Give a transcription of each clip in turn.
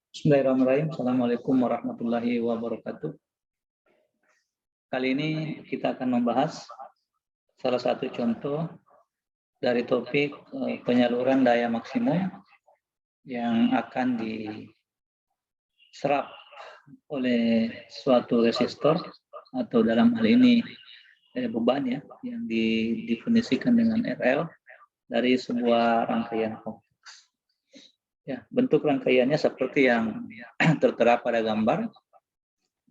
Bismillahirrahmanirrahim. Assalamualaikum warahmatullahi wabarakatuh. Kali ini kita akan membahas salah satu contoh dari topik penyaluran daya maksimum yang akan diserap oleh suatu resistor atau dalam hal ini beban ya, yang didefinisikan dengan RL dari sebuah rangkaian kompleks. Ya, bentuk rangkaiannya seperti yang tertera pada gambar.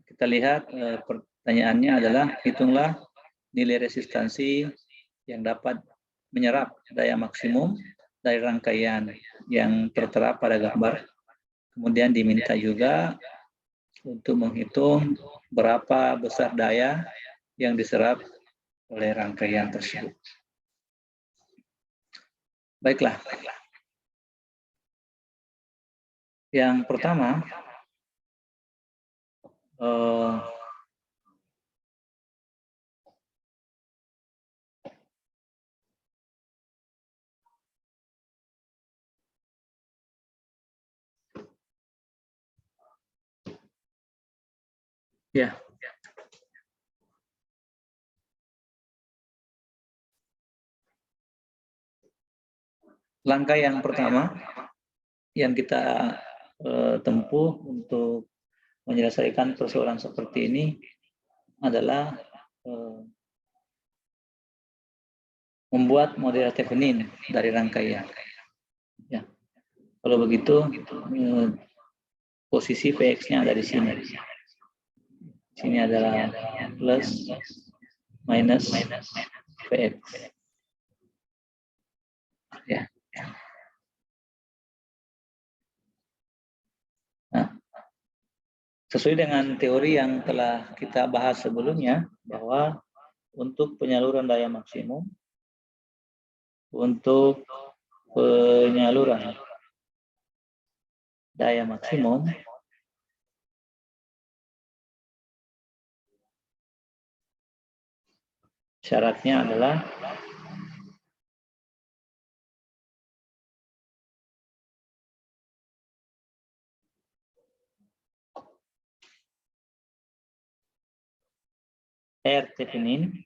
Kita lihat pertanyaannya adalah hitunglah nilai resistansi yang dapat menyerap daya maksimum dari rangkaian yang tertera pada gambar. Kemudian diminta juga untuk menghitung berapa besar daya yang diserap oleh rangkaian tersebut. Baiklah. Yang pertama, ya. Langkah yang pertama yang kita tempuh untuk menyelesaikan persoalan seperti ini adalah membuat model Thevenin dari rangkaian. Ya. Kalau begitu, posisi Vx-nya ada di sini. Sini adalah plus, minus, Vx. Ya. Nah, sesuai dengan teori yang telah kita bahas sebelumnya, bahwa untuk penyaluran daya maksimum, syaratnya adalah R Thevenin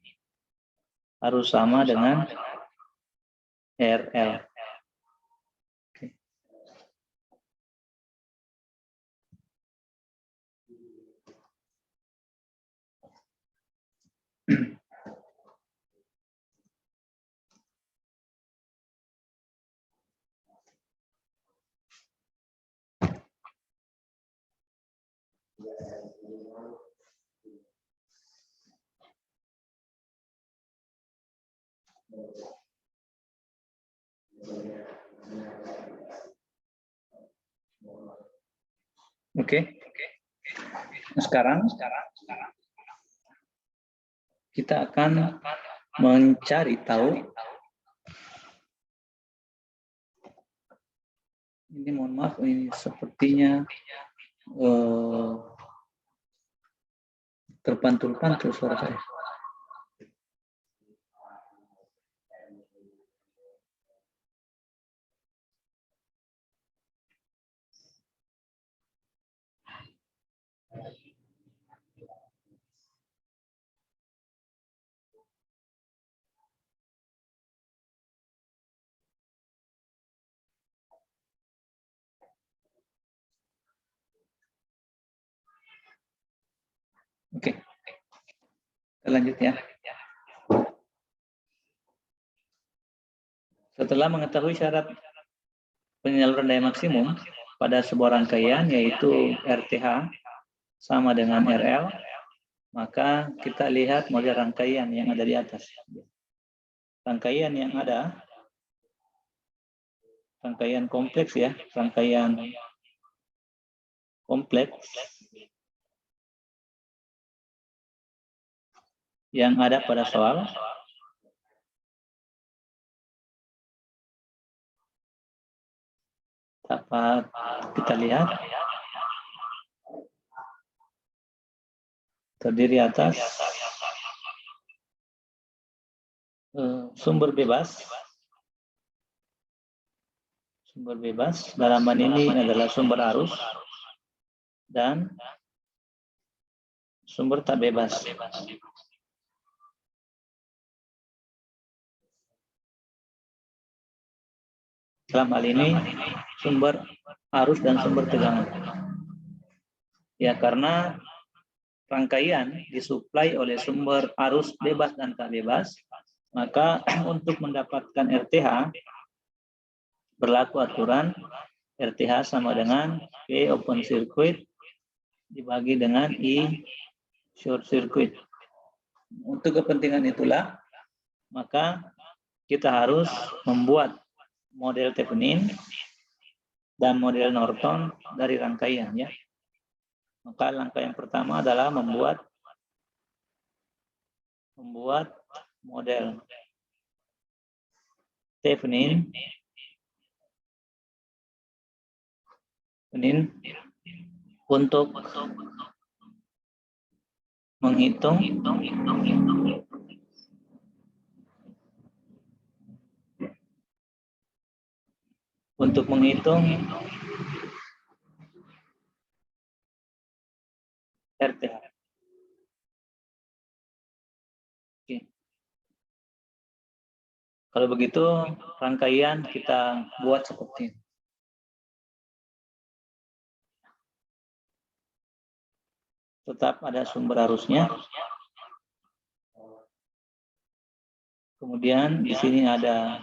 harus sama dengan RL. Oke. Sekarang kita akan mencari tahu. Ini mohon maaf, ini sepertinya terpantul-pantul suara saya. Oke, kita lanjut ya. Setelah mengetahui syarat penyaluran daya maksimum pada sebuah rangkaian, yaitu RTH sama dengan RL, maka kita lihat model rangkaian yang ada di atas. Rangkaian yang ada, rangkaian kompleks ya, rangkaian kompleks yang ada pada soal dapat kita lihat terdiri atas sumber bebas. Sumber bebas dalam hal ini adalah sumber arus dan sumber tak bebas. Dalam hal ini sumber arus dan sumber tegangan. Ya, karena rangkaian disuplai oleh sumber arus bebas dan tak bebas, maka untuk mendapatkan RTH berlaku aturan RTH sama dengan V open circuit dibagi dengan I short circuit. Untuk kepentingan itulah, maka kita harus membuat model Thevenin dan model Norton dari rangkaian, ya. Maka langkah yang pertama adalah membuat model Thevenin untuk menghitung RTH. Oke. Kalau begitu, rangkaian kita buat seperti ini. Tetap ada sumber arusnya. Kemudian di sini ada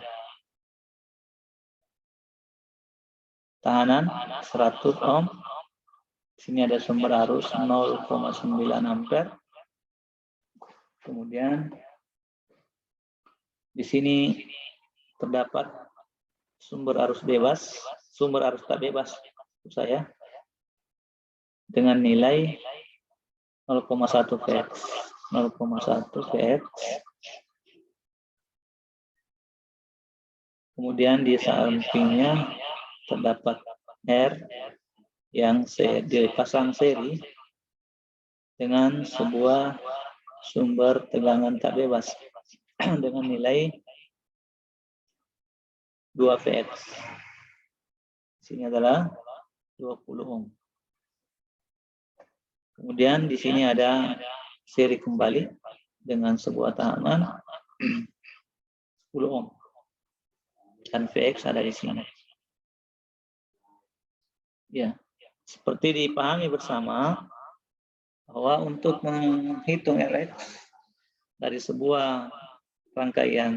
tahanan 100 ohm. Di sini ada sumber arus 0,9 ampere. Kemudian di sini terdapat sumber arus bebas, sumber arus tak bebas saya dengan nilai 0,1 Vx. 0,1 Vx. Kemudian di sampingnya terdapat R yang dipasang seri dengan sebuah sumber tegangan tak bebas dengan nilai 2 Vx. Sini adalah 20 ohm. Kemudian di sini ada seri kembali dengan sebuah tahanan 10 ohm. Dan Vx ada di sini. Ya, seperti dipahami bersama bahwa untuk menghitung Rx dari sebuah rangkaian,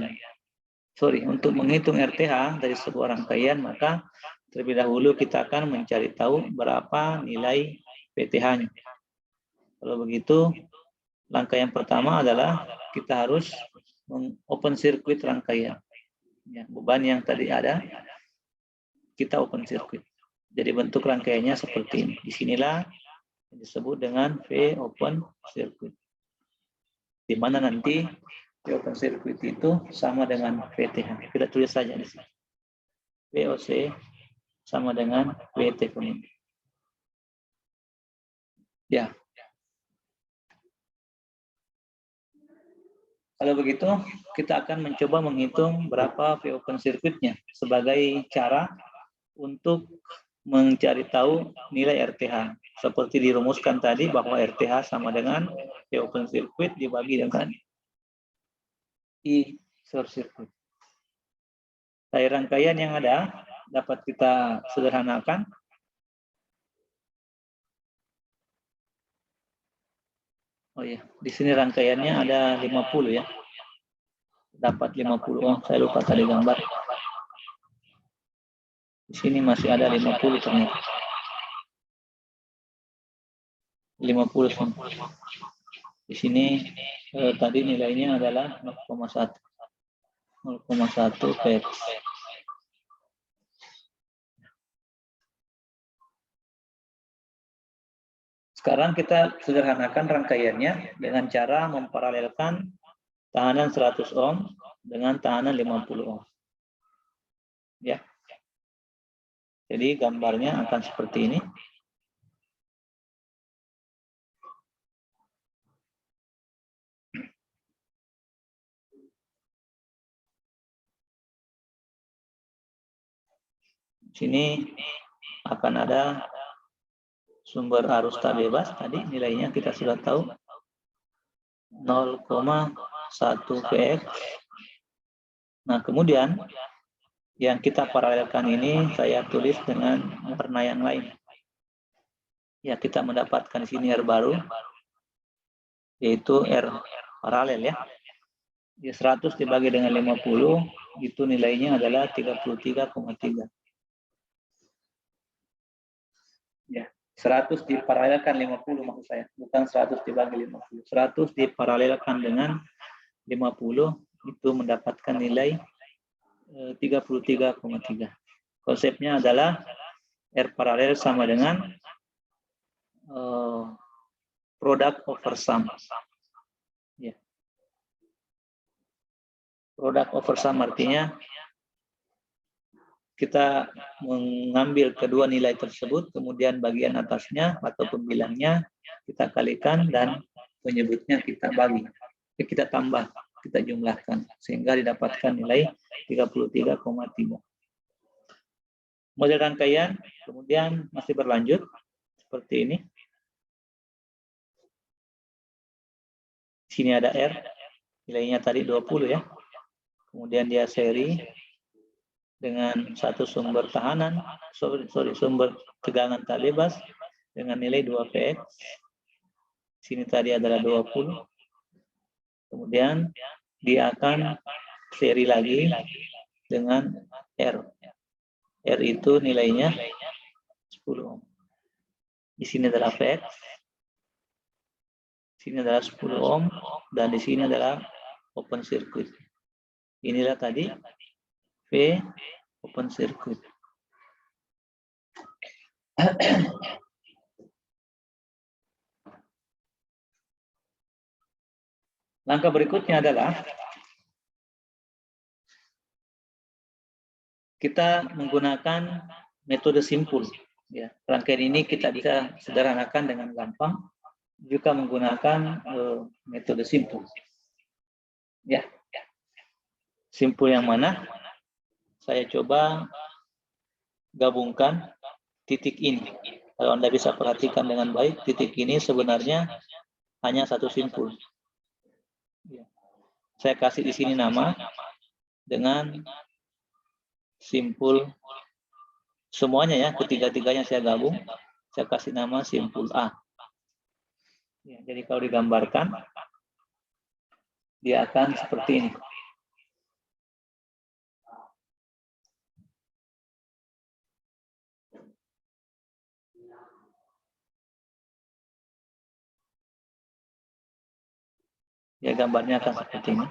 untuk menghitung RTH dari sebuah rangkaian, maka terlebih dahulu kita akan mencari tahu berapa nilai PTH-nya. Kalau begitu, langkah yang pertama adalah kita harus open circuit rangkaian. Ya, beban yang tadi ada, kita open circuit. Jadi bentuk rangkaiannya seperti ini. Disinilah disebut dengan V open circuit. Di mana nanti V open circuit itu sama dengan VTH. Kita tulis saja di sini. VOC sama dengan VTH. Ya. Kalau begitu, kita akan mencoba menghitung berapa V open circuit-nya sebagai cara untuk mencari tahu nilai RTH. Seperti dirumuskan tadi bahwa RTH sama dengan V open circuit dibagi dengan I short circuit. Dari rangkaian yang ada dapat kita sederhanakan. Oh ya, di sini rangkaiannya ada 50 ya. Dapat 50 ohm, saya lupa tadi gambar. Di sini masih ada 50 ternyata. 50 ohm. Di sini tadi nilainya adalah 0,1. 0,1 Vx. Sekarang kita sederhanakan rangkaiannya dengan cara memparalelkan tahanan 100 ohm dengan tahanan 50 ohm. Ya. Jadi gambarnya akan seperti ini. Sini akan ada sumber arus tak bebas tadi nilainya kita sudah tahu 0,1 Vx. Nah, kemudian yang kita paralelkan ini saya tulis dengan warna yang lain. Ya, kita mendapatkan di sini R baru, yaitu R paralel ya. 100 dibagi dengan 50, itu nilainya adalah 33,3. Ya, 100 diparalelkan 50 maksud saya, bukan 100 dibagi 50. 100 diparalelkan dengan 50, itu mendapatkan nilai 33,3. Konsepnya adalah R paralel sama dengan product over sum. Ya. Product over sum artinya kita mengambil kedua nilai tersebut, kemudian bagian atasnya atau pembilangnya kita kalikan dan penyebutnya kita bagi. Kita tambah, kita jumlahkan sehingga didapatkan nilai 33,3. Model rangkaian kemudian masih berlanjut seperti ini. Sini ada R, nilainya tadi 20 ya. Kemudian dia seri dengan satu sumber tahanan, sumber tegangan tak bebas dengan nilai 2 Vx. Sini tadi adalah 20. Kemudian dia akan seri lagi dengan R. R itu nilainya 10 ohm. Di sini adalah Vx. Sini adalah 10 ohm dan di sini adalah open circuit. Inilah tadi V open circuit. Langkah berikutnya adalah kita menggunakan metode simpul. Ya, rangkaian ini kita bisa sederhanakan dengan gampang jika menggunakan metode simpul. Ya, simpul yang mana? Saya coba gabungkan titik ini. Kalau Anda bisa perhatikan dengan baik, titik ini sebenarnya hanya satu simpul. Ya. Saya kasih di sini nama dengan simpul semuanya ya, ketiga-tiganya saya gabung, saya kasih nama simpul A. Ya, jadi kalau digambarkan, dia akan seperti ini. Ya, gambarnya akan seperti ini.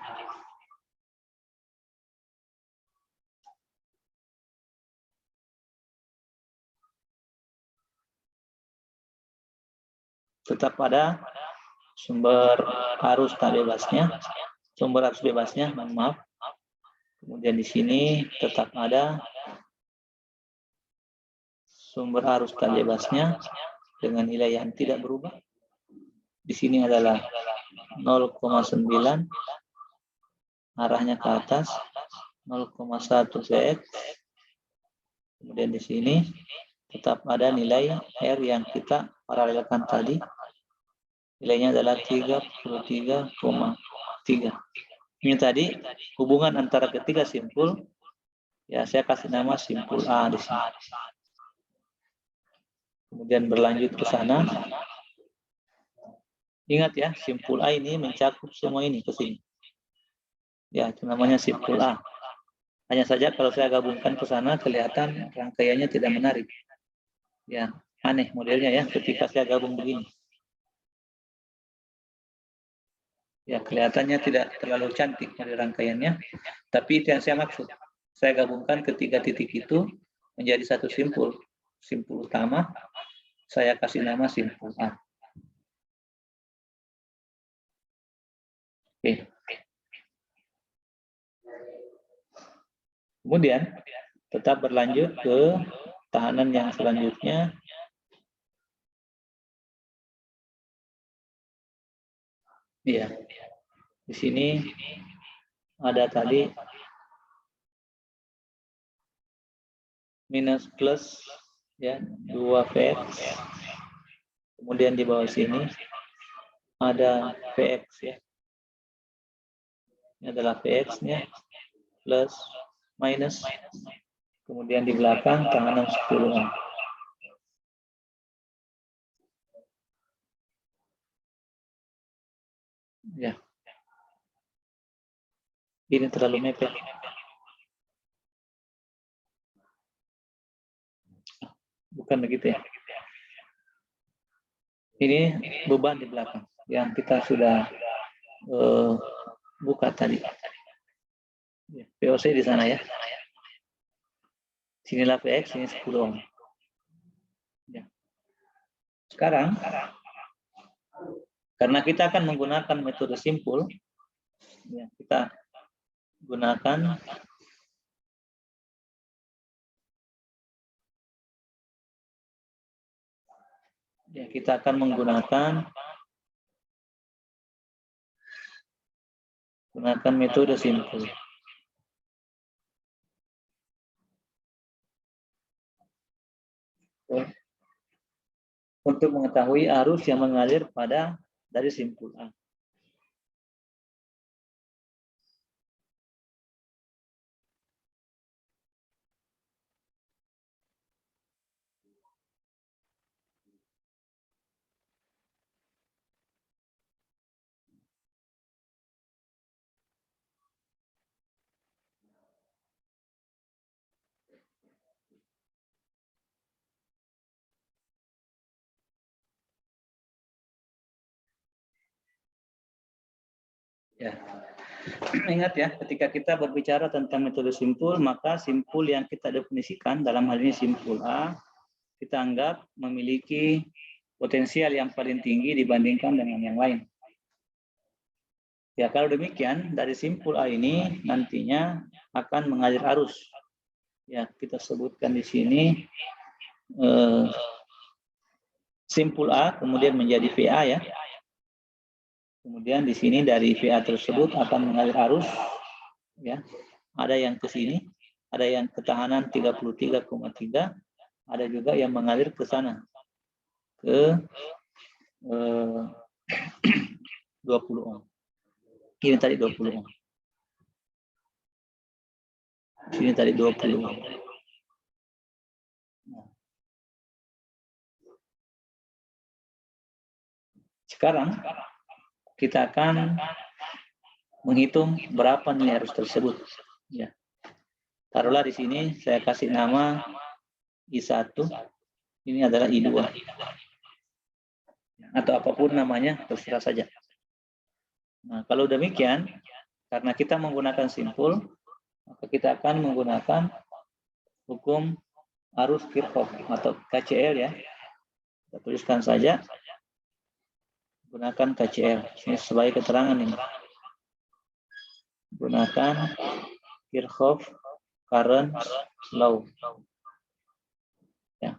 Tetap ada sumber arus tak bebasnya, mohon maaf. Kemudian di sini tetap ada sumber arus tak bebasnya dengan nilai yang tidak berubah. Di sini adalah 0,9, arahnya ke atas, 0,1 Vx. Kemudian di sini tetap ada nilai R yang kita paralelkan tadi. Nilainya adalah 33,3. Ini tadi hubungan antara ketiga simpul. Ya, saya kasih nama simpul A di sini. Kemudian berlanjut ke sana. Ingat ya, simpul A ini mencakup semua ini ke sini. Ya, itu namanya simpul A. Hanya saja kalau saya gabungkan ke sana kelihatan rangkaiannya tidak menarik. Ya, aneh modelnya ya ketika saya gabung begini. Ya, kelihatannya tidak terlalu cantik dari rangkaiannya, tapi itu yang saya maksud. Saya gabungkan ketiga titik itu menjadi satu simpul. Simpul utama, saya kasih nama simpul A. Oke. Kemudian, tetap berlanjut ke tahanan yang selanjutnya. Iya. Di sini ada tadi minus plus ya 2 Vx Kemudian di bawah sini ada Vx ya. Ini adalah Vx-nya plus minus. Kemudian di belakang tangan 10 Ohm. Ya. Ini terlalu mepet. Bukan begitu ya. Ini beban di belakang yang kita sudah buka tadi. VOC di sana ya. Sinilah Vx, ini 10 Ohm. Ya. Sekarang, karena kita akan menggunakan metode simpul, ya, kita gunakan kita akan menggunakan metode simpul. Untuk mengetahui arus yang mengalir dari simpul A. Ya. Ingat ya, ketika kita berbicara tentang metode simpul, maka simpul yang kita definisikan dalam hal ini simpul A, kita anggap memiliki potensial yang paling tinggi dibandingkan dengan yang lain. Ya, kalau demikian, dari simpul A ini nantinya akan mengalir arus. Ya, kita sebutkan di sini simpul A kemudian menjadi VA ya. Kemudian di sini dari VA tersebut akan mengalir arus, ya. Ada yang ke sini, ada yang ketahanan 33,3, ada juga yang mengalir ke sana ke 20 Ohm. Ini tadi 20 Ohm. Sini tadi 20 Ohm. Sekarang kita akan menghitung berapa nilai arus tersebut. Ya. Taruhlah di sini saya kasih nama I1, ini adalah I2. Atau apapun namanya, terserah saja. Nah, kalau demikian, karena kita menggunakan simpul, maka kita akan menggunakan hukum arus Kirchhoff atau KCL ya. Kita tuliskan saja. Gunakan KCL. Ini sebagai keterangan ini. Gunakan Kirchhoff current law. Ya.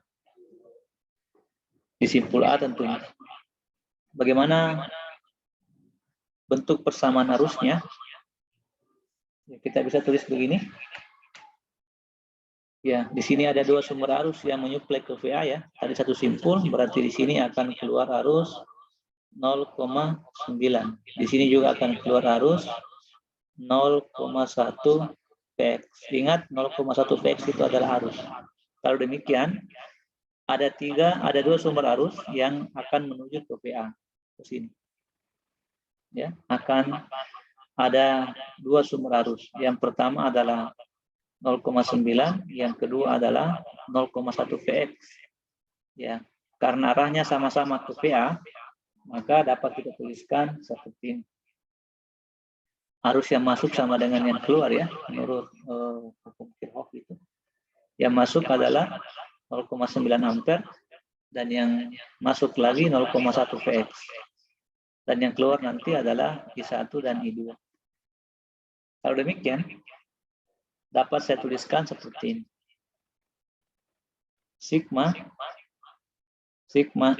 Di simpul A tentunya. Bagaimana bentuk persamaan arusnya? Ya, kita bisa tulis begini. Ya, di sini ada dua sumber arus yang menyuplai ke VA ya. Tadi satu simpul, berarti di sini akan keluar arus 0,9. Di sini juga akan keluar arus 0,1 Vx. Ingat 0,1 Vx itu adalah arus. Kalau demikian, ada dua sumber arus yang akan menuju ke VA ke sini. Ya, akan ada dua sumber arus. Yang pertama adalah 0,9, yang kedua adalah 0,1 Vx. Ya, karena arahnya sama-sama ke VA, maka dapat kita tuliskan seperti ini. Arus yang masuk sama dengan yang keluar ya, menurut hukum Kirchhoff itu. Yang masuk adalah 0,9 ampere dan yang masuk lagi 0,1 Vx. Dan yang keluar nanti adalah I1 dan I2. Kalau demikian, dapat saya tuliskan seperti ini. Sigma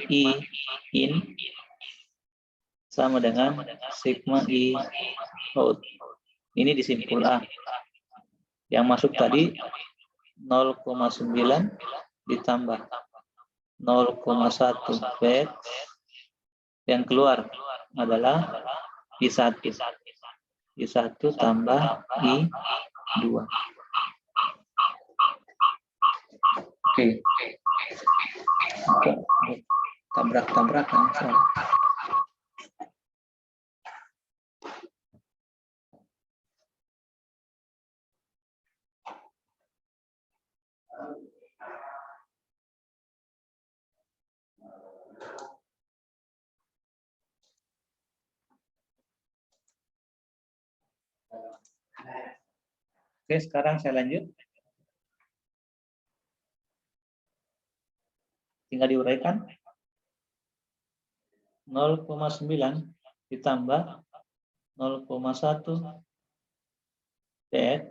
I in sama dengan sigma I out. Ini di simpul A. Yang masuk tadi 0,9 ditambah 0,1 PX, yang keluar adalah I1. I1 tambah I2. Oke. Tabrak-tabrakan. Oke, sekarang saya lanjut. Tinggal diuraikan. 0,9 ditambah 0,1 PX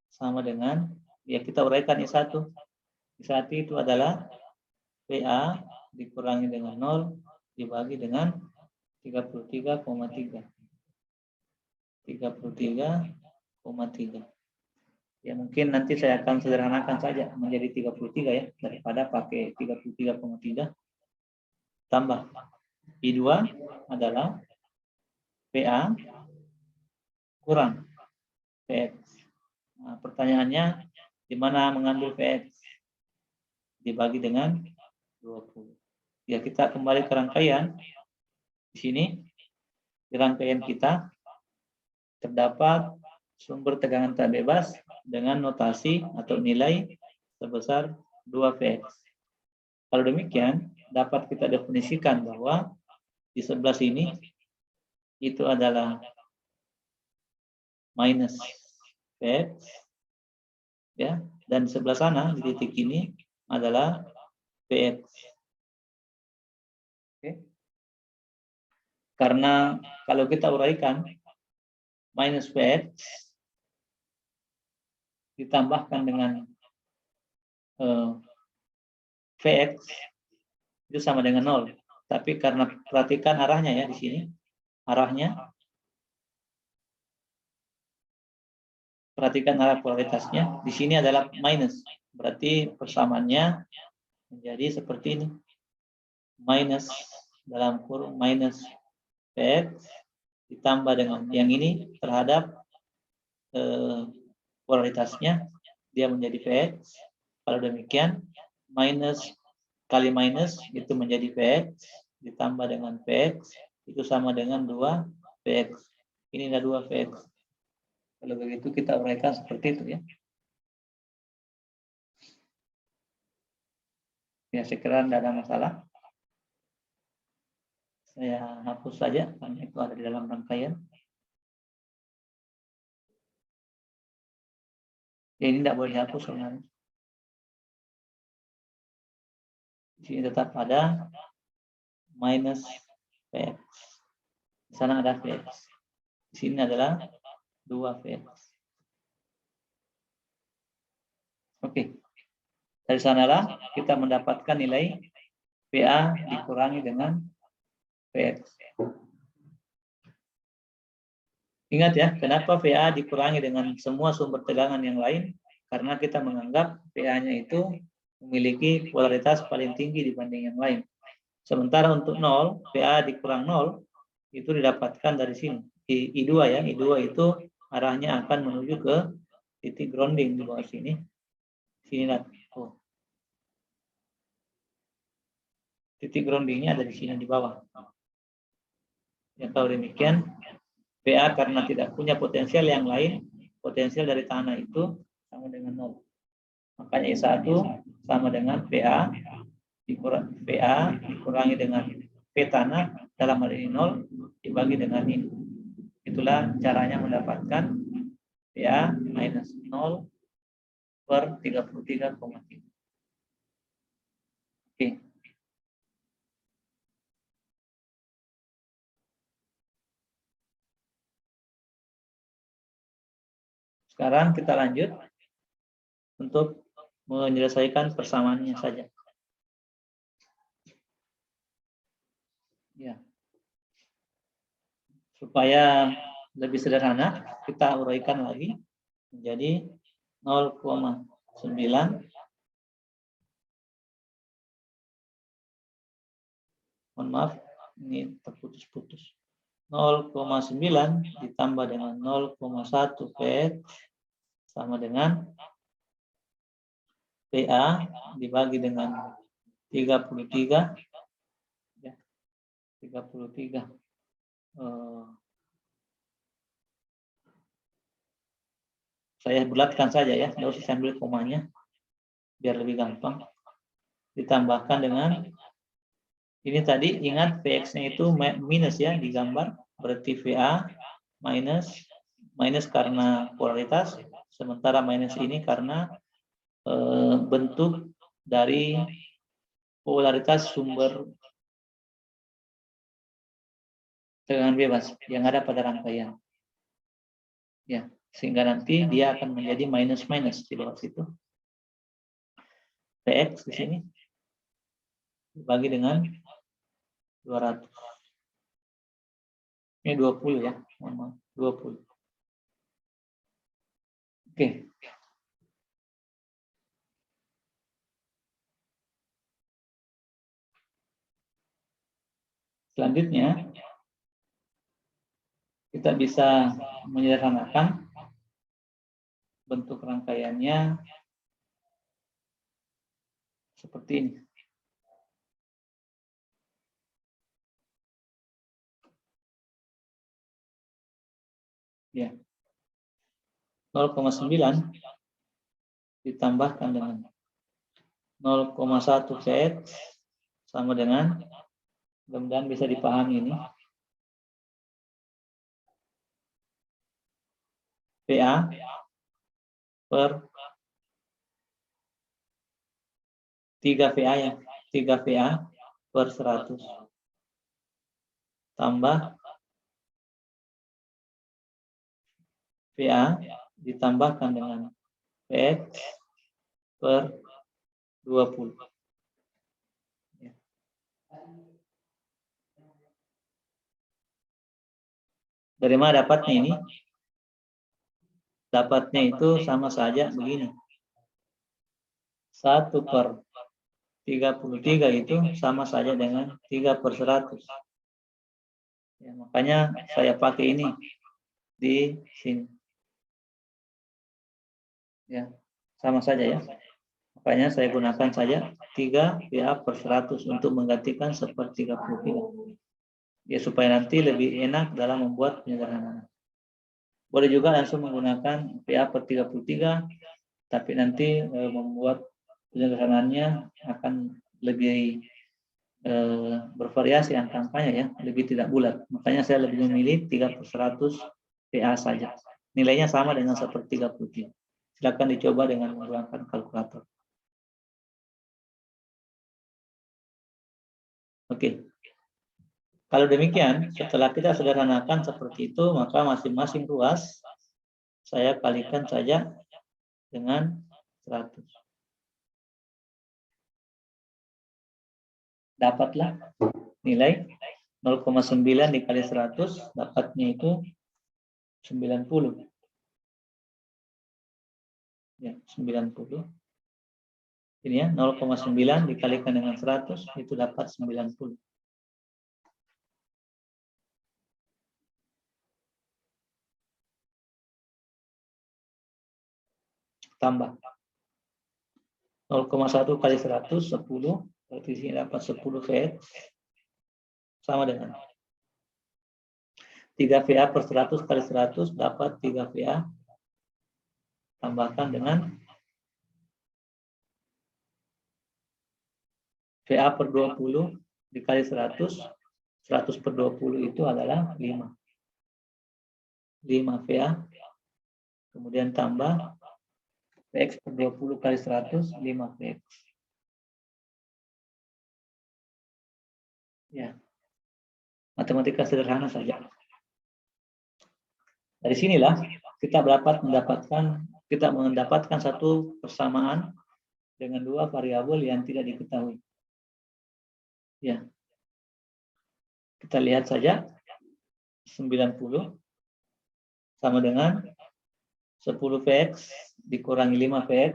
sama dengan, ya kita uraikan I1. I1 itu adalah PA dikurangi dengan 0 dibagi dengan 33,3. 33,3. Ya mungkin nanti saya akan sederhanakan saja menjadi 33 ya, daripada pakai 33,3. Tambah I2 adalah PA kurang PX. Nah, pertanyaannya di mana mengambil PX? Dibagi dengan 20. Ya kita kembali ke rangkaian. Di sini di rangkaian kita terdapat sumber tegangan tak bebas dengan notasi atau nilai sebesar 2Px. Kalau demikian, dapat kita definisikan bahwa di sebelah sini itu adalah minus Px, ya, dan sebelah sana di titik ini adalah Px. Oke. Karena kalau kita uraikan minus Px ditambahkan dengan Vx itu sama dengan 0. Tapi karena perhatikan arahnya ya di sini, arahnya, perhatikan arah polaritasnya, di sini adalah minus. Berarti persamaannya menjadi seperti ini. Minus dalam kurung minus Vx ditambah dengan yang ini terhadap polaritasnya, dia menjadi Vx. Kalau demikian, minus kali minus itu menjadi Vx, ditambah dengan Vx, itu sama dengan 2 Vx. Ini adalah 2 Vx. Kalau begitu kita uraikan seperti itu ya. Ya, saya kira tidak ada masalah. Saya hapus saja, karena itu ada di dalam rangkaian. Ya, ini tidak boleh dihapus sebenarnya. Di sini tetap ada minus Vx. Di sana ada Vx. Di sini adalah 2 Vx. Oke. Dari sanalah kita mendapatkan nilai PA dikurangi dengan Vx. Ingat ya, kenapa PA dikurangi dengan semua sumber tegangan yang lain? Karena kita menganggap PA-nya itu memiliki polaritas paling tinggi dibanding yang lain. Sementara untuk 0, PA dikurang 0, itu didapatkan dari sini. I2 ya, I2 itu arahnya akan menuju ke titik grounding di bawah sini. Sini lihat. Oh. Titik groundingnya ada di sini di bawah. Ya, kalau demikian, PA karena tidak punya potensial yang lain, potensial dari tanah itu sama dengan 0. Makanya I1 sama dengan PA dikurangi dengan P tanah, dalam hal ini 0, dibagi dengan ini. Itulah caranya mendapatkan PA minus 0 per 33,3. Oke. Sekarang kita lanjut untuk menyelesaikan persamaannya saja. Ya. Supaya lebih sederhana, kita uraikan lagi menjadi 0,9 Mohon maaf, ini terputus-putus. 0,9 ditambah dengan 0,1 PX sama dengan PA dibagi dengan 33. Ya, 33. Saya bulatkan saja ya, nggak usah sambil komanya, biar lebih gampang. Ditambahkan dengan, ini tadi ingat Vx-nya itu minus ya, digambar, berarti VA minus karena polaritas, sementara minus ini karena bentuk dari polaritas sumber tegangan bebas yang ada pada rangkaian. Ya, sehingga nanti dia akan menjadi minus di bawah situ. Px di sini dibagi dengan 200. Ini 20 ya, 20. Oke. Selanjutnya kita bisa menyederhanakan bentuk rangkaiannya seperti ini. Ya. 0,9 ditambahkan dengan 0,1 Vx sama dengan, mudah-mudahan bisa dipahami ini, PA per 3 VA ya, 3 VA per 100 tambah VA ditambahkan dengan Vx per 20. Dari mana dapatnya ini? Dapatnya itu sama saja begini. 1 per 33 itu sama saja dengan 3 per 100. Ya, makanya saya pakai ini di sini. Ya, sama saja ya. Makanya saya gunakan saja 3 VA per 100 untuk menggantikan seperti 33. Ya, supaya nanti lebih enak dalam membuat penyederhanaan. Boleh juga langsung menggunakan VA per 33, tapi nanti membuat penyederhanaannya akan lebih bervariasi angka-angkanya ya, lebih tidak bulat. Makanya saya lebih memilih 3 per 100 VA saja. Nilainya sama dengan seperti 33. Silakan dicoba dengan menggunakan kalkulator. Oke. Kalau demikian, setelah kita sederhanakan seperti itu, maka masing-masing ruas saya kalikan saja dengan 100. Dapatlah nilai 0,9 dikali 100, dapatnya itu 90. Ya, 90. Ini ya, 0,9 dikalikan dengan 100, itu dapat 90. Tambah 0,1 kali 100, 10. Berarti sini dapat 10 Vx sama dengan 3 VA per 100 kali 100 dapat 3 VA. Tambahkan dengan VA per 20 dikali 100. 100 per 20 itu adalah 5. 5 VA. Kemudian tambah Vx per 20 kali 100, 5 Vx. Ya. Matematika sederhana saja. Dari sinilah kita mendapatkan satu persamaan dengan dua variabel yang tidak diketahui. Ya. Kita lihat saja 90 sama dengan 10 Vx dikurangi 5 Vx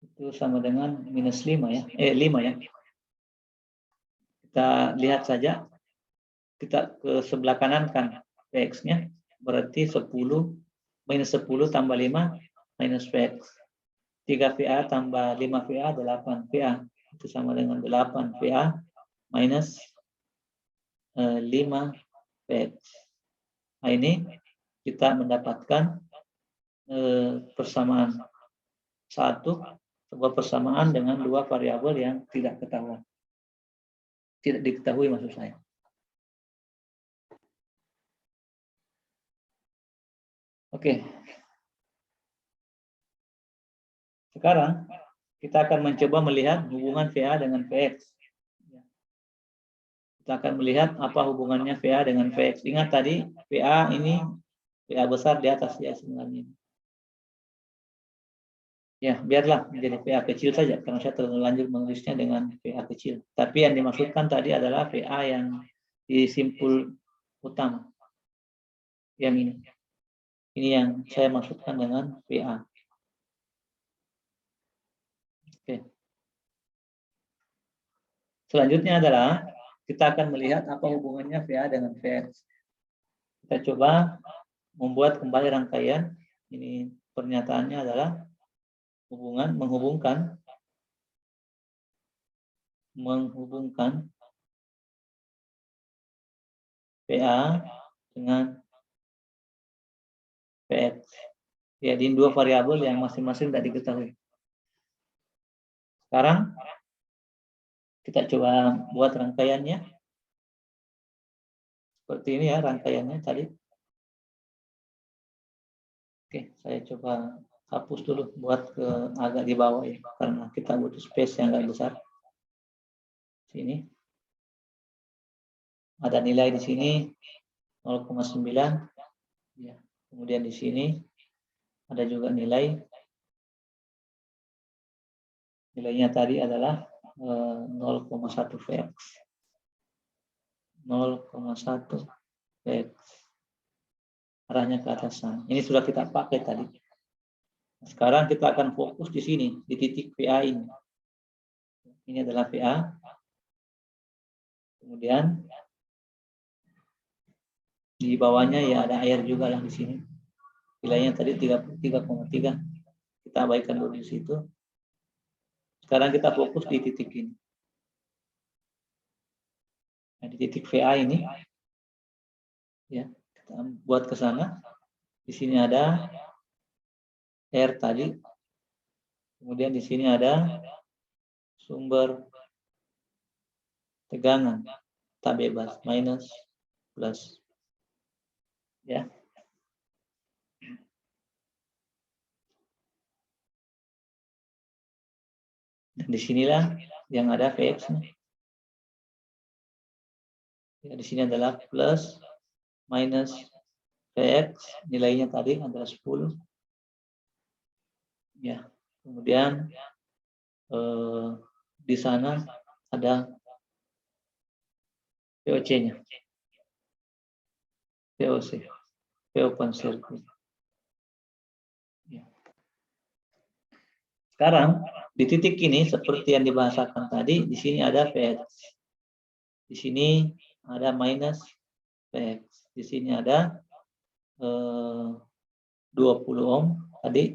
itu sama dengan minus 5 ya. 5 ya. Kita lihat saja, kita ke sebelah kanan kan Vx-nya, berarti 10 minus 10 tambah 5 minus Vx. 3 VA tambah 5 VA, 8 VA. Itu sama dengan 8 VA minus 5 Vx. Nah, ini kita mendapatkan persamaan sebuah persamaan dengan dua variabel yang tidak diketahui maksud saya. Oke. Sekarang kita akan mencoba melihat hubungan VA dengan Vx. Kita akan melihat apa hubungannya VA dengan Vx. Ingat tadi VA ini VA besar di atas ya sebenarnya. Ya, biarlah menjadi VA kecil saja karena saya terlanjur menulisnya dengan VA kecil. Tapi yang dimaksudkan tadi adalah VA yang di simpul utama. Yang ini. Ini yang saya maksudkan dengan VA. Oke. Selanjutnya adalah kita akan melihat apa hubungannya VA dengan Vx. Kita coba membuat kembali rangkaian. Ini pernyataannya adalah menghubungkan VA dengan Vx. Jadi dua variabel yang masing-masing tidak diketahui. Sekarang kita coba buat rangkaiannya. Seperti ini ya rangkaiannya tadi. Oke, saya coba hapus dulu buat ke agak di bawah ya, karena kita butuh space yang agak besar. Sini. Ada nilai di sini 0,9. Ya. Kemudian di sini ada juga nilainya tadi adalah 0,1 Vx. 0,1 Vx. Arahnya ke atas sana. Ini sudah kita pakai tadi. Sekarang kita akan fokus di sini, di titik VA ini. Ini adalah VA. Kemudian di bawahnya ya ada air juga lah di sini. Nilainya tadi 33,3. Kita abaikan dulu di situ. Sekarang kita fokus di titik ini. Nah, di titik VA ini, ya kita buat ke sana. Di sini ada R tadi. Kemudian di sini ada sumber tegangan tak bebas minus plus. Ya. Dan disinilah yang ada Vx-nya. Ya, di sini adalah plus minus Vx, nilainya tadi adalah 10. Ya, kemudian di sana ada VOC-nya, VOC, open circuit. Ya. Sekarang di titik ini seperti yang dibahasakan tadi, di sini ada Vx, di sini ada minus Vx, di sini ada 20 ohm tadi.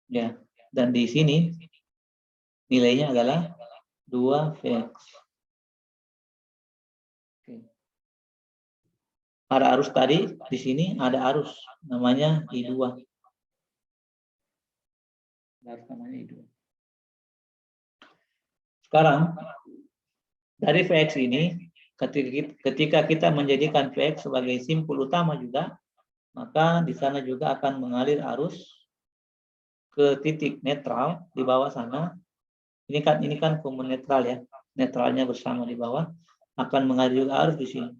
Ya, dan di sini nilainya adalah 2 Vx. Oke. Ada arus tadi, di sini ada arus namanya I2. Namanya I2. Sekarang dari Vx ini, ketika kita menjadikan Vx sebagai simpul utama juga, maka di sana juga akan mengalir arus ke titik netral di bawah sana. Ini kan komun netral ya, netralnya bersama di bawah, akan mengalir juga arus di sini.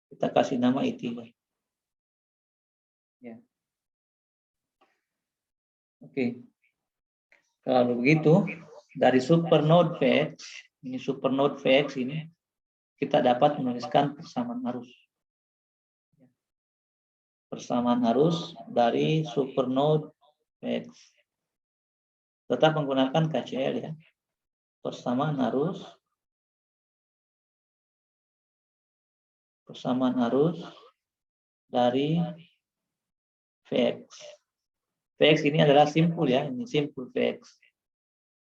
Kita kasih nama I3. Ya. Oke. Kalau begitu, dari supernode Vx, ini supernode Vx ini, kita dapat menuliskan persamaan arus. Persamaan arus dari supernode Vx. Tetap menggunakan KCL ya. persamaan arus dari Vx. Vx ini adalah simpul ya, ini simpul Vx.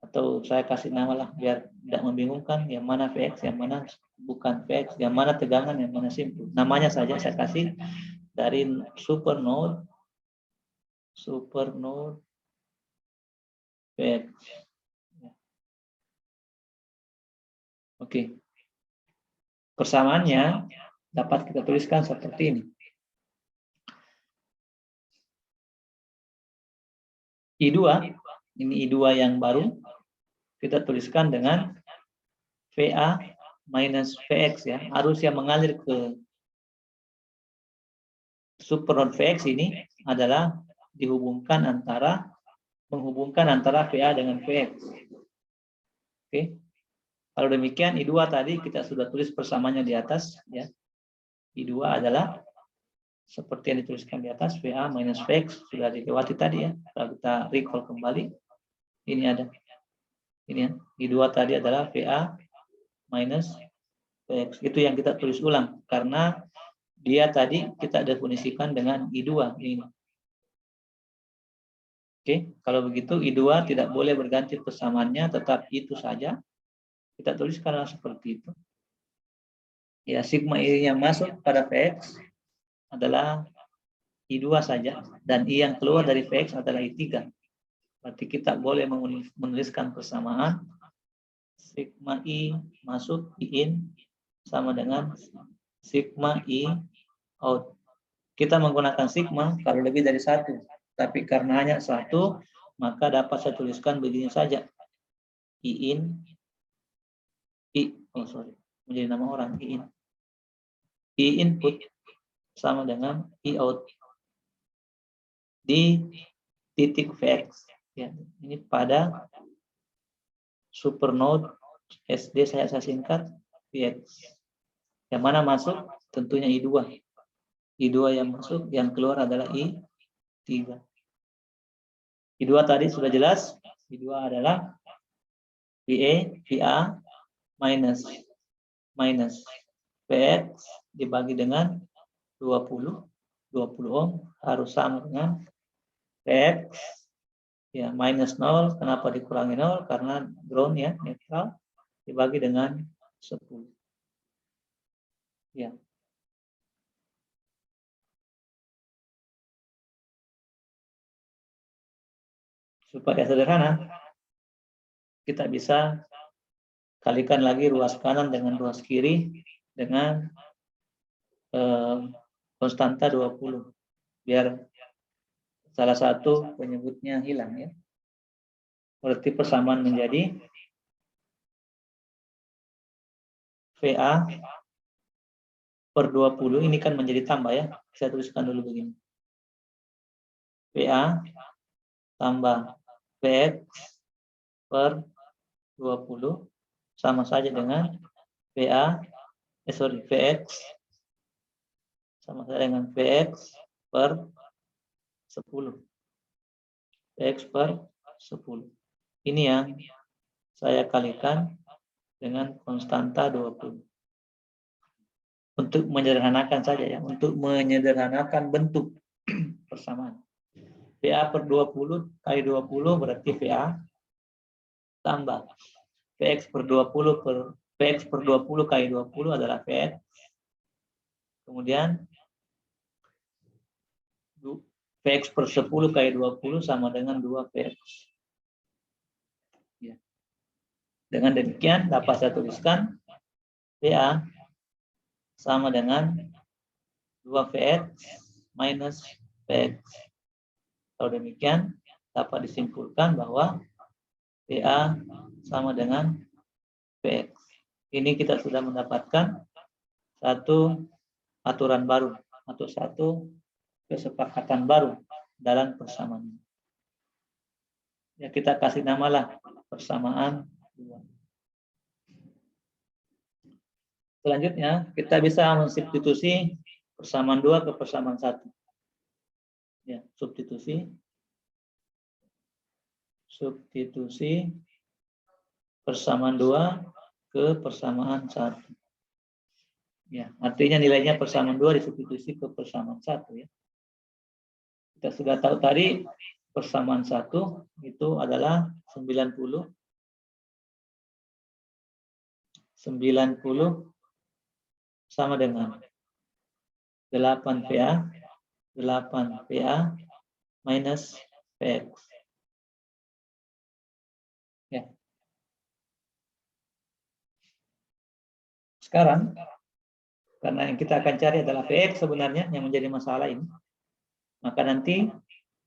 Atau saya kasih nama lah biar tidak membingungkan yang mana Vx, yang mana bukan Vx, yang mana tegangan, yang mana simpul. Namanya saja saya kasih dari supernode Vx. Oke. Persamaannya dapat kita tuliskan seperti ini. I2, ini I2 yang baru, kita tuliskan dengan VA minus Vx ya. Arus yang mengalir ke supernode Vx ini adalah menghubungkan antara VA dengan Vx. Oke. Kalau demikian I2 tadi kita sudah tulis persamaannya di atas ya. I2 adalah seperti yang dituliskan di atas, VA minus Vx sudah dilewati tadi ya. Kalau kita recall kembali, ini ada. Ini ya, I2 tadi adalah VA minus Vx. Itu yang kita tulis ulang karena dia tadi kita definisikan dengan I2 ini. Oke, kalau begitu I2 tidak boleh berganti persamaannya, tetap itu saja. Kita tuliskan seperti itu. Ya, sigma I yang masuk pada Vx adalah I2 saja, dan I yang keluar dari Vx adalah I3. Berarti kita boleh menuliskan persamaan sigma I masuk I in sama dengan sigma I out. Kita menggunakan sigma kalau lebih dari satu, tapi karena hanya satu, maka dapat saya tuliskan begini saja. I in, menjadi nama orang, I in. I input sama dengan I out di titik Vx ya, ini pada supernode SD saya singkat Vx. Yang mana masuk tentunya I2. I2 yang masuk, yang keluar adalah I3. I2 tadi sudah jelas, I2 adalah VA minus Vx dibagi dengan 20 ohm harus sama dengan Vx ya minus 0. Kenapa dikurangi 0? Karena ground ya, netral, dibagi dengan 10 ya. Supaya sederhana, kita bisa kalikan lagi ruas kanan dengan ruas kiri dengan konstanta 20 biar salah satu penyebutnya hilang ya. Berarti persamaan menjadi VA per 20, ini kan menjadi tambah ya. Saya tuliskan dulu begini. VA tambah Vx per 20 sama saja dengan Vx sama saja dengan Vx per 10. Vx per 10. Ini yang saya kalikan dengan konstanta 20. Untuk menyederhanakan saja ya, untuk menyederhanakan bentuk persamaan. VA per 20 kali 20 berarti VA tambah Vx per 20 kali 20 adalah Vx. Kemudian Vx per 10 kali 20 sama dengan 2 Vx. Ya. Dengan demikian dapat saya tuliskan VA sama dengan 2 Vx minus Vx. Kalau demikian dapat disimpulkan bahwa VA sama dengan Vx. Ini kita sudah mendapatkan satu aturan baru atau satu kesepakatan baru dalam persamaan. Ya, kita kasih namalah persamaan 2. Selanjutnya kita bisa mensubstitusi persamaan 2 ke persamaan 1. Ya, substitusi persamaan 2 ke persamaan 1. Ya, artinya nilainya persamaan 2 disubstitusi ke persamaan 1 ya. Kita sudah tahu tadi persamaan 1 itu adalah 90 sama dengan 8 PA minus PX. Ya. Sekarang, karena yang kita akan cari adalah PX sebenarnya yang menjadi masalah ini, maka nanti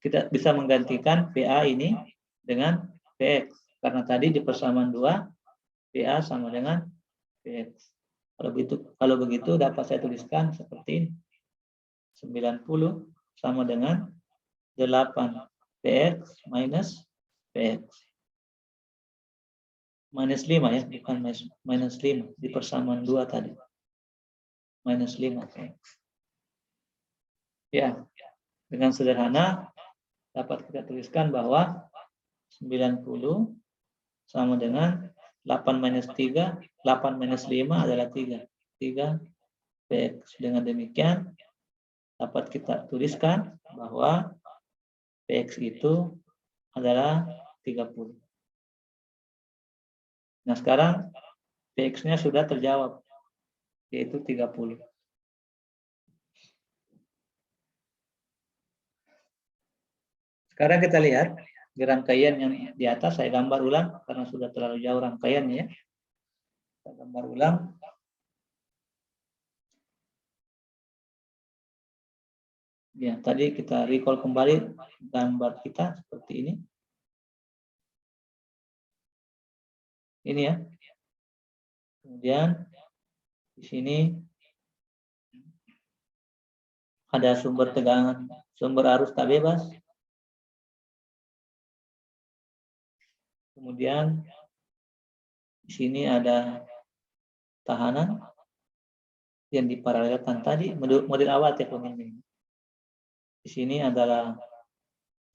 kita bisa menggantikan PA ini dengan PX. Karena tadi di persamaan 2, PA sama dengan PX. Kalau begitu dapat saya tuliskan seperti ini. 90 sama dengan 8 PX minus PX. Minus 5 ya, bukan minus 5 di persamaan 2 tadi. Minus 5 PX. Ya, dengan sederhana dapat kita tuliskan bahwa 90 sama dengan 8 minus 3, 8 minus 5 adalah 3. 3 PX. Dengan demikian dapat kita tuliskan bahwa PX itu adalah 30. Nah, sekarang PX-nya sudah terjawab, yaitu 30. Sekarang kita lihat di rangkaian yang di atas, saya gambar ulang karena sudah terlalu jauh rangkaiannya ya. Kita gambar ulang. Ya, tadi kita recall kembali gambar kita seperti ini. Ini ya. Kemudian di sini ada sumber tegangan, sumber arus tak bebas. Kemudian di sini ada tahanan yang diparalelkan tadi, model awal ya pemimpin. Di sini adalah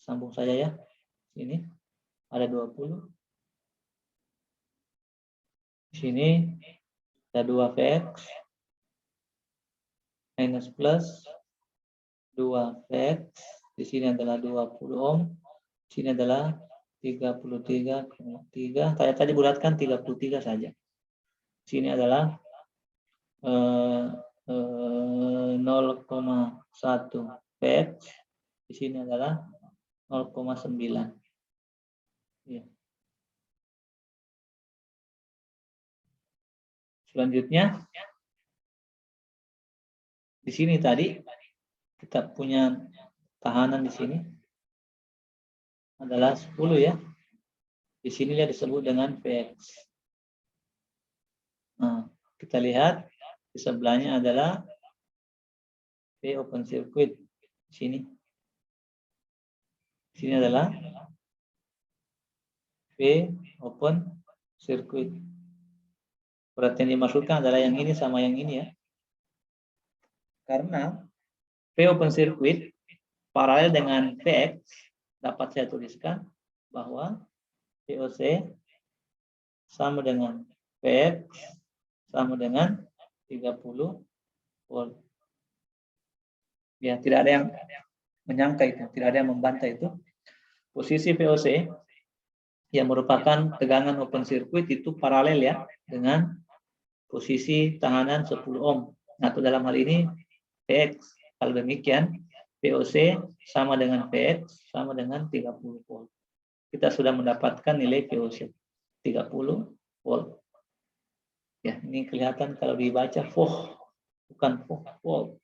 sambung saja ya. Sini ada 20. Di sini ada 2 VX minus plus 2 VX. Di sini adalah 20 ohm. Di sini adalah 33,3. Saya tadi bulatkan 33 saja. Di sini adalah 0,1 VX. Di sini adalah 0,9. Ya. Selanjutnya, di sini tadi kita punya tahanan di sini adalah 10 ya. Di sini dia disebut dengan VX. Nah, kita lihat di sebelahnya adalah V open circuit. Di sini. Di sini adalah V open circuit. Berarti yang dimaksudkan adalah yang ini sama yang ini ya. Karena V open circuit paralel dengan VX, dapat saya tuliskan bahwa VOC sama dengan VX sama dengan 30 volt. Ya, tidak ada yang menyangka itu, tidak ada yang membantah itu. Posisi VOC yang merupakan tegangan open circuit itu paralel ya dengan posisi tahanan 10 ohm. Atau dalam hal ini VX. Kalau demikian, VOC sama dengan VX sama dengan 30 volt. Kita sudah mendapatkan nilai VOC 30 volt. Ya, ini kelihatan kalau dibaca bukan volt.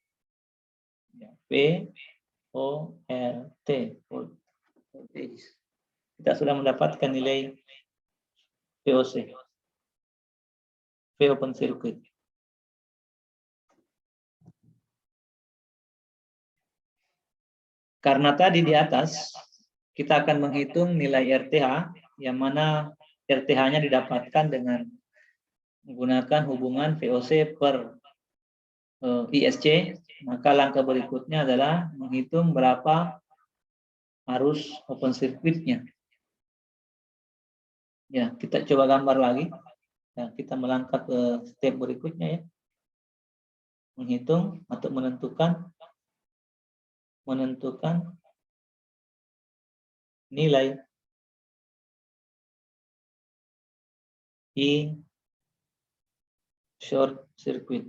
Ya, V-O-L-T, volt. Kita sudah mendapatkan nilai VOC, V open circuit. Karena tadi di atas kita akan menghitung nilai RTH, yang mana RTH-nya didapatkan dengan menggunakan hubungan VOC per ISC. Maka langkah berikutnya adalah menghitung berapa arus open circuit-nya. Ya, kita coba gambar lagi. Ya, kita melangkah ke step berikutnya ya. Menghitung atau menentukan nilai I short circuit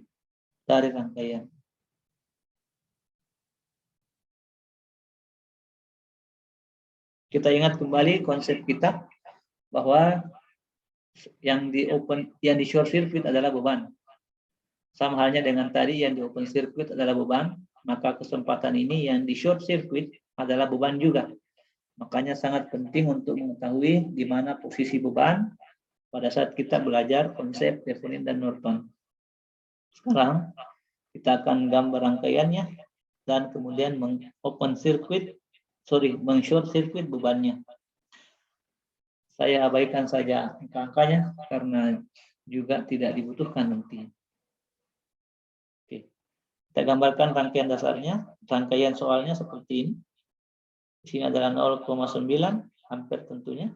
dari rangkaian. Kita ingat kembali konsep kita bahwa yang di short circuit adalah beban. Sama halnya dengan tadi yang di open circuit adalah beban, maka kesempatan ini yang di short circuit adalah beban juga. Makanya sangat penting untuk mengetahui di mana posisi beban pada saat kita belajar konsep Thevenin dan Norton. Sekarang kita akan gambar rangkaiannya dan kemudian meng-short circuit bebannya. Saya abaikan saja angka-angkanya karena juga tidak dibutuhkan nanti. Oke. Kita gambarkan rangkaian dasarnya. Rangkaian soalnya seperti ini. Di sini adalah 0,9 ampere tentunya.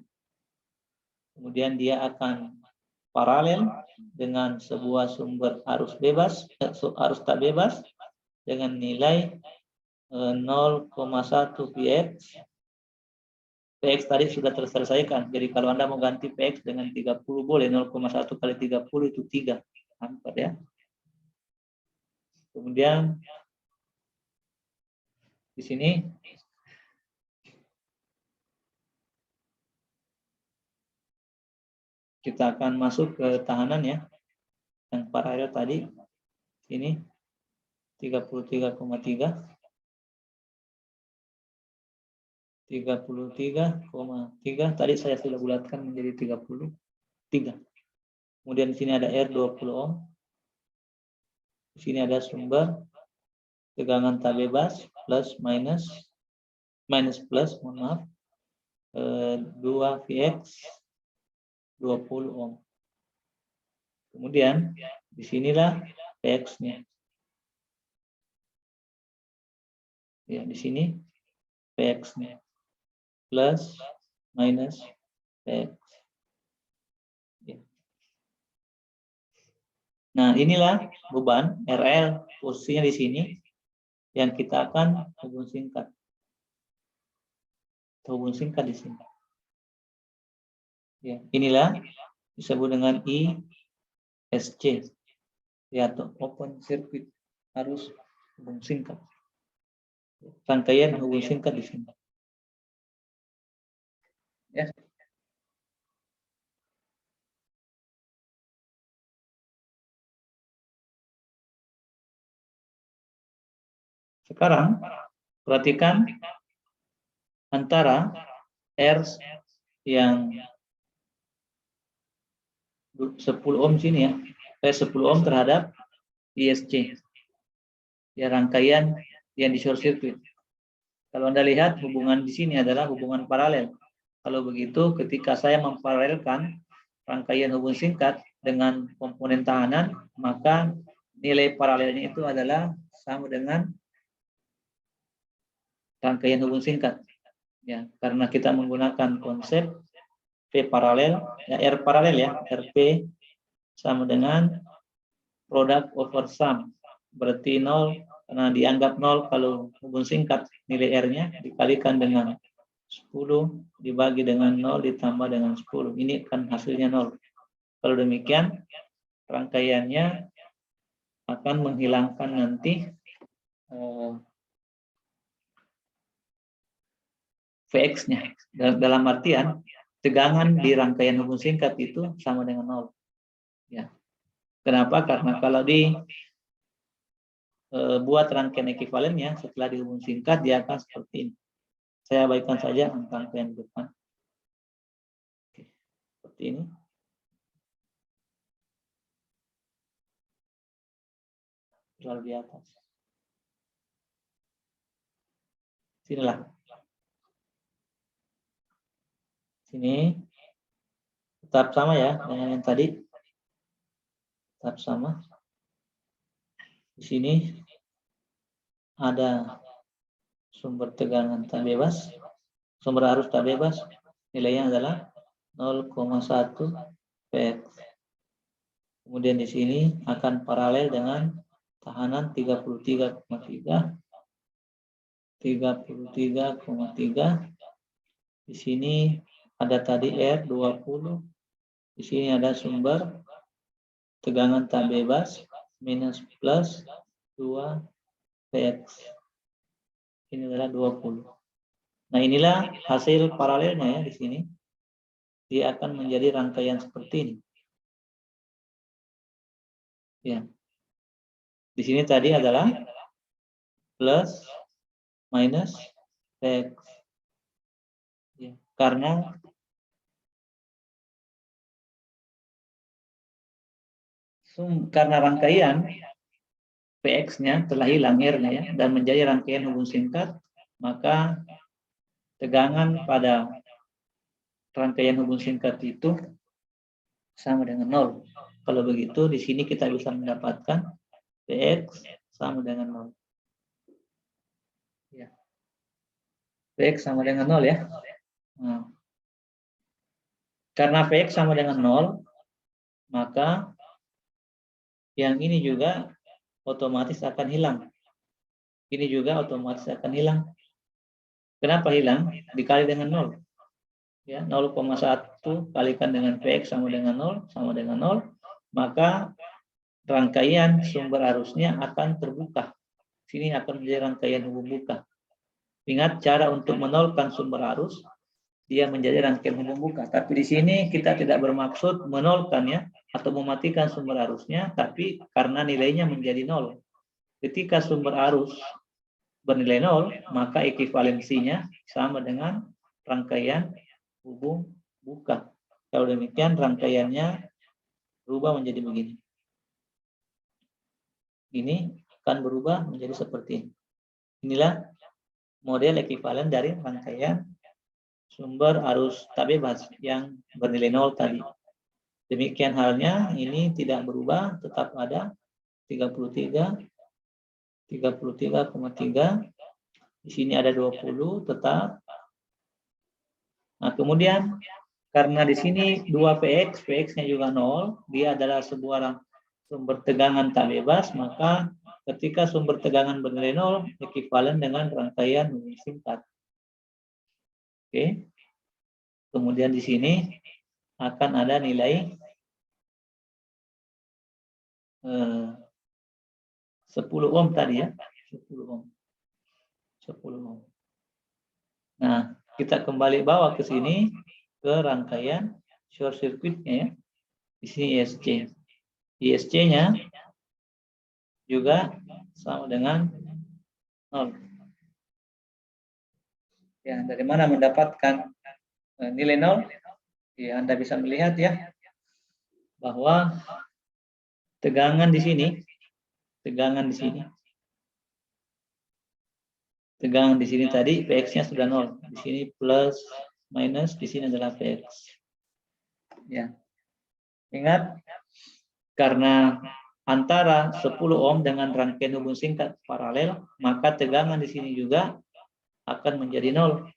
Kemudian dia akan paralel dengan sebuah sumber arus tak bebas dengan nilai 0,1 Px. Px tadi sudah terselesaikan. Jadi kalau Anda mau ganti Px dengan 30 boleh, 0,1 kali 30 itu 3 ampere ya. Kemudian di sini kita akan masuk ke tahanan ya. Yang paralel tadi ini 33,3 tadi saya sudah bulatkan menjadi 33. Kemudian di sini ada R 20 ohm. Di sini ada sumber tegangan tak bebas plus 2 Vx 20 ohm. Kemudian di sinilah Px-nya. Ya, di sini Px-nya plus minus Px. Ya. Nah, inilah beban RL posisinya di sini yang kita akan hubung singkat. Hubung singkat di sini. Ya, inilah disebut dengan ISC. Ya, atau open circuit arus hubung singkat. Rangkaian hubung singkat di sini. Ya. Sekarang perhatikan antara R yang 10 ohm sini ya. 10 ohm terhadap ISC. Ya, rangkaian yang di short circuit. Kalau Anda lihat hubungan di sini adalah hubungan paralel. Kalau begitu ketika saya memparalelkan rangkaian hubung singkat dengan komponen tahanan, maka nilai paralelnya itu adalah sama dengan rangkaian hubung singkat. Ya, karena kita menggunakan konsep P paralel, ya R paralel ya, RP sama dengan product over sum. Berarti 0 karena dianggap 0 kalau hubung singkat nilai R-nya dikalikan dengan 10 dibagi dengan 0 ditambah dengan 10. Ini kan hasilnya 0. Kalau demikian rangkaiannya akan menghilangkan nanti Vx-nya. Dalam artian tegangan di rangkaian hubung singkat itu sama dengan 0. Ya. Kenapa? Karena kalau buat rangkaian ekuivalennya setelah dihubung singkat dia akan seperti ini. Saya abaikan saja angka yang depan. Oke. Seperti ini. Lalu di atas. Sinilah. Sini tetap sama ya dengan yang tadi. Tetap sama. Di sini ada sumber tegangan tak bebas, sumber arus tak bebas. Nilainya adalah 0,1 Px. Kemudian di sini akan paralel dengan tahanan 33,3. 33,3. Di sini ada tadi R 20. Di sini ada sumber tegangan tak bebas minus plus 2 Px. Ini adalah 20. Nah, inilah hasil paralelnya ya di sini. Dia akan menjadi rangkaian seperti ini. Ya. Di sini tadi adalah plus minus Px. Ya. Karena rangkaian Px-nya telah hilang R-nya ya, dan menjadi rangkaian hubung singkat, maka tegangan pada rangkaian hubung singkat itu sama dengan 0. Kalau begitu, di sini kita bisa mendapatkan Px sama dengan 0. Ya. Px sama dengan 0 ya. Nah, karena Px sama dengan 0, maka yang ini juga otomatis akan hilang. Ini juga otomatis akan hilang. Kenapa hilang? Dikali dengan 0. Ya, 0,1 kalikan dengan Px sama dengan 0, sama dengan 0, maka rangkaian sumber arusnya akan terbuka. Sini akan menjadi rangkaian hubung buka. Ingat cara untuk menolkan sumber arus, dia menjadi rangkaian hubung buka. Tapi di sini kita tidak bermaksud menolkannya atau mematikan sumber arusnya, tapi karena nilainya menjadi 0. Ketika sumber arus bernilai 0, maka ekivalensinya sama dengan rangkaian hubung buka. Kalau demikian rangkaiannya berubah menjadi begini. Ini akan berubah menjadi seperti ini. Inilah model ekivalen dari rangkaian sumber arus tak bebas yang bernilai 0 tadi. Demikian halnya ini tidak berubah, tetap ada 33,3. Di sini ada 20 tetap. Nah, kemudian karena di sini 2 Px, Px-nya juga 0, dia adalah sebuah sumber tegangan tak bebas, maka ketika sumber tegangan bernilai 0, ekivalen dengan rangkaian hubung singkat. Oke. Kemudian di sini akan ada nilai 10 ohm tadi ya, 10 ohm. 10 ohm. Nah, kita kembali bawa ke sini ke rangkaian short circuit-nya ya. Di sini ISC. ISC-nya juga sama dengan 0. Ya, dari mana mendapatkan nilai 0? Ya, Anda bisa melihat ya bahwa tegangan di sini, tegangan di sini tadi Px-nya sudah 0. Di sini plus minus, di sini adalah Px. Ya. Ingat, karena antara 10 ohm dengan rangkaian hubung singkat paralel, maka tegangan di sini juga akan menjadi 0.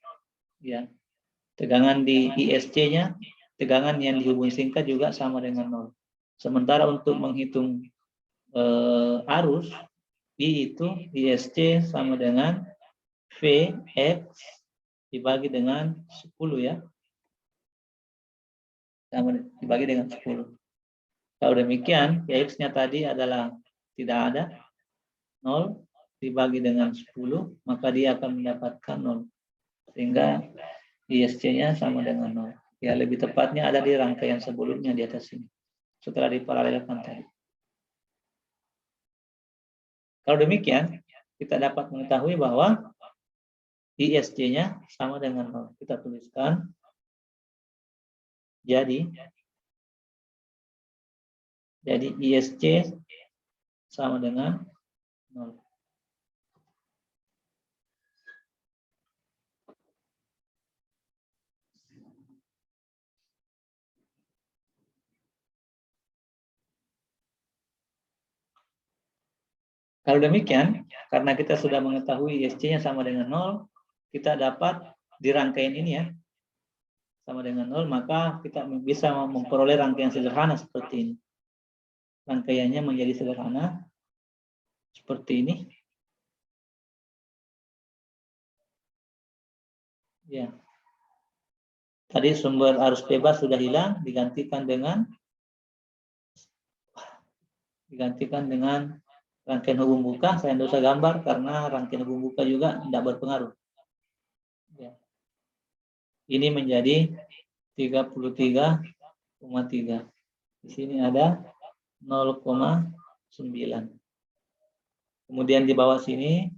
Ya. Tegangan di ISC-nya, tegangan yang di hubung singkat juga sama dengan 0. Sementara untuk menghitung arus, I itu ISC sama dengan Vx dibagi dengan 10 ya. Sama dibagi dengan 10. Kalau demikian, Vx-nya tadi adalah tidak ada, 0 dibagi dengan 10, maka dia akan mendapatkan 0. Sehingga ISC-nya sama dengan 0. Ya, lebih tepatnya ada di rangkaian sebelumnya di atas ini. Setelah diparalelkan tadi. Kalau demikian, kita dapat mengetahui bahwa ISC-nya sama dengan 0. Kita tuliskan. Jadi ISC sama dengan 0. Kalau demikian, karena kita sudah mengetahui ISC-nya sama dengan 0, kita dapat di rangkaian ini ya, sama dengan 0, maka kita bisa memperoleh rangkaian sederhana seperti ini. Rangkaiannya menjadi sederhana seperti ini. Ya. Tadi sumber arus bebas sudah hilang, digantikan dengan rangkaian hubung buka. Saya tidak usah gambar karena rangkaian hubung buka juga tidak berpengaruh. Ya. Ini menjadi 33,3. Di sini ada 0,9. Kemudian di bawah sini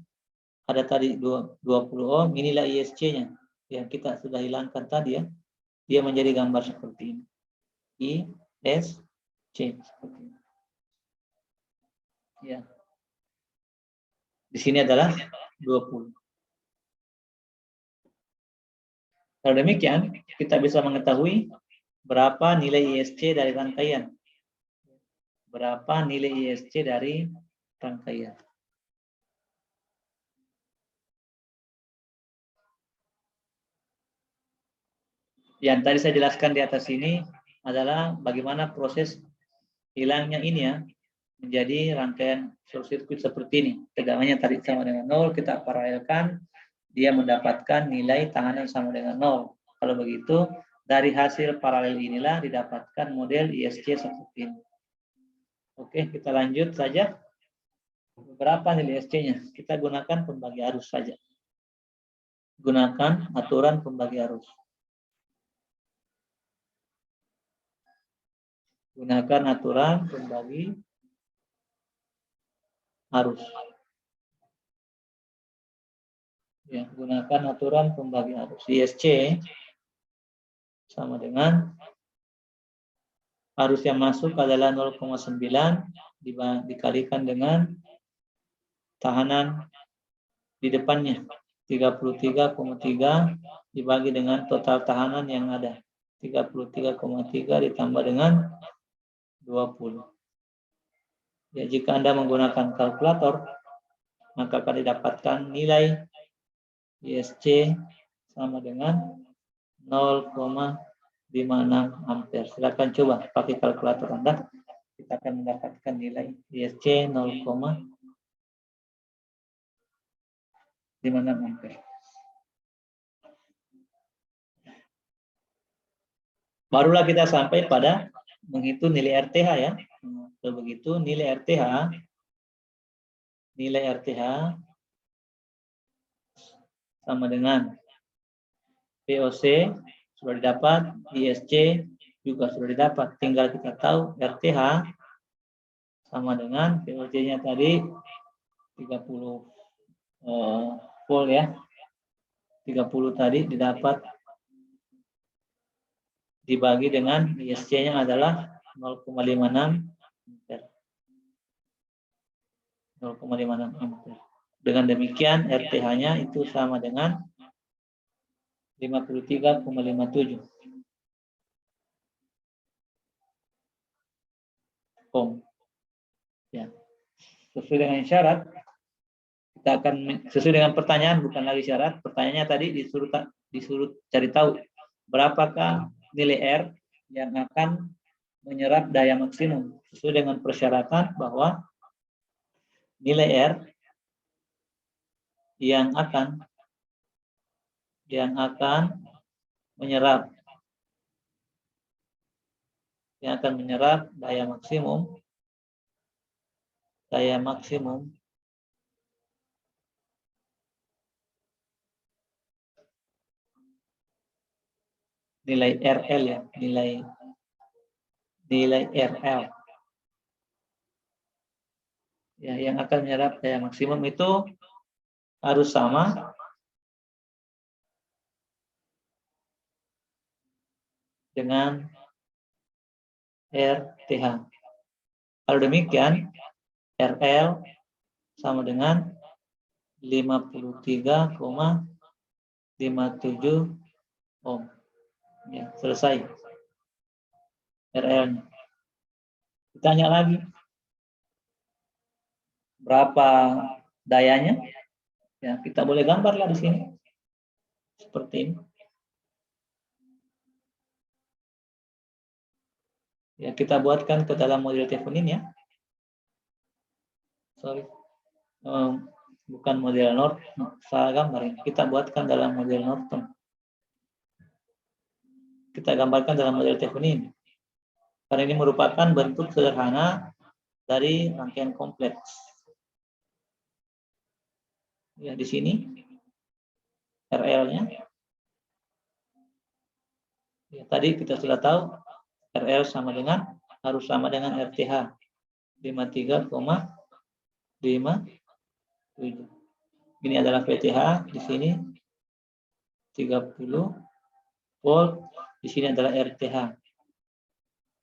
ada tadi 20 ohm, inilah ISC-nya yang kita sudah hilangkan tadi ya. Dia menjadi gambar seperti ini. ISC seperti ini. Ya. Di sini adalah 20. Kalau demikian, kita bisa mengetahui berapa nilai ISC dari rangkaian. Berapa nilai ISC dari rangkaian. Yang tadi saya jelaskan di atas ini adalah bagaimana proses hilangnya ini ya, menjadi rangkaian short circuit seperti ini. Tegangannya tadi sama dengan 0, kita paralelkan, dia mendapatkan nilai tahanan sama dengan 0. Kalau begitu, dari hasil paralel inilah didapatkan model ISC seperti ini. Oke, kita lanjut saja. Berapa nilai ISC-nya? Kita gunakan pembagi arus saja. Gunakan aturan pembagi arus. Gunakan aturan pembagi arus. Ya, gunakan aturan pembagi arus. ISC sama dengan arus yang masuk adalah 0,9 dikalikan dengan tahanan di depannya 33,3 dibagi dengan total tahanan yang ada 33,3 ditambah dengan 20. Ya, jika Anda menggunakan kalkulator, maka akan didapatkan nilai ISC sama dengan 0,56 ampere. Silakan coba pakai kalkulator Anda. Kita akan mendapatkan nilai ISC 0,56 ampere. Barulah kita sampai pada menghitung nilai RTH ya. Kalau begitu nilai RTH sama dengan POC sudah didapat, ISC juga sudah didapat. Tinggal kita tahu RTH sama dengan POC-nya tadi 30 volt ya. 30 tadi didapat dibagi dengan ISC-nya adalah 0,56 ampere. 0,56 ampere. Dengan demikian RTH-nya itu sama dengan 53,57 ohm. Ya. Sesuai dengan syarat, kita akan sesuai dengan pertanyaan, bukan lagi syarat. Pertanyaannya tadi disuruh cari tahu berapakah nilai R yang akan menyerap daya maksimum. Sesuai dengan persyaratan bahwa nilai R yang akan menyerap daya maksimum nilai RL ya, nilai RL ya, yang akan menyerap daya maksimum itu harus sama dengan RTH. Kalau demikian, RL sama dengan 53,57 ohm. Ya, selesai. RL-nya. Ditanya lagi, berapa dayanya? Ya, kita boleh gambarlah di sini. Seperti ini. Ya, kita buatkan ke dalam model Thevenin ya. Sorry. Bukan model Norton, salah gambar ini. Kita buatkan dalam model Norton. Kita gambarkan dalam model Thevenin. Karena ini merupakan bentuk sederhana dari rangkaian kompleks. Ya, di sini RL-nya. Ya, tadi kita sudah tahu RL harus sama dengan RTH 53,57. Ini adalah VTH, di sini 30 volt, di sini adalah RTH.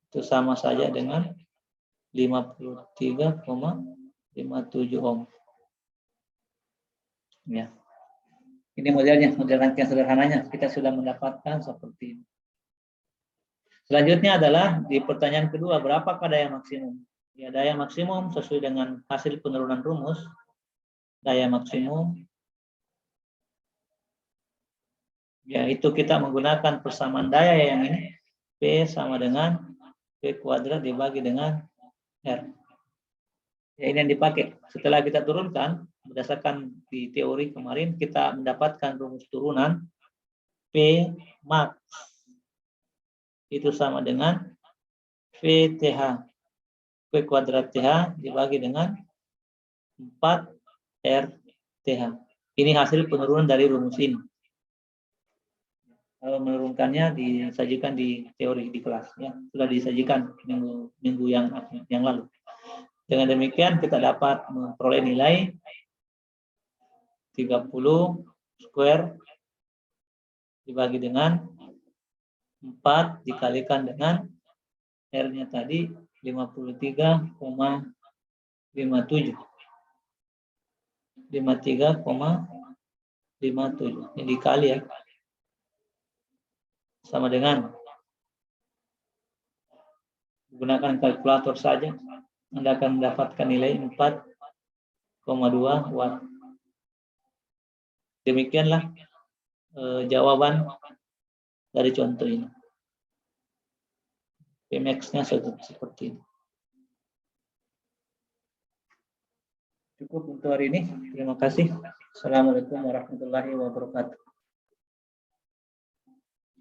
Itu sama saja dengan 53,57 ohm. Ya. Ini modelnya, model rangkaian sederhananya. Kita sudah mendapatkan seperti ini. Selanjutnya adalah di pertanyaan kedua, berapakah daya maksimum? Ya, daya maksimum sesuai dengan hasil penurunan rumus. Daya maksimum, yaitu kita menggunakan persamaan daya yang ini, P sama dengan P kuadrat dibagi dengan R. Ya, ini yang dipakai. Setelah kita turunkan, berdasarkan di teori kemarin, kita mendapatkan rumus turunan P max itu sama dengan VTH, P kuadrat TH dibagi dengan 4 RTH. Ini hasil penurunan dari rumus ini. Kalau menurunkannya disajikan di teori di kelas, ya sudah disajikan minggu yang lalu. Dengan demikian kita dapat memperoleh nilai 30 square dibagi dengan 4 dikalikan dengan R-nya tadi 53,57. 53,57. Ini dikali ya. Sama dengan gunakan kalkulator saja. Anda akan mendapatkan nilai 4,2 watt. Demikianlah jawaban dari contoh ini. Pmax-nya seperti ini. Cukup untuk hari ini. Terima kasih. Assalamualaikum warahmatullahi wabarakatuh.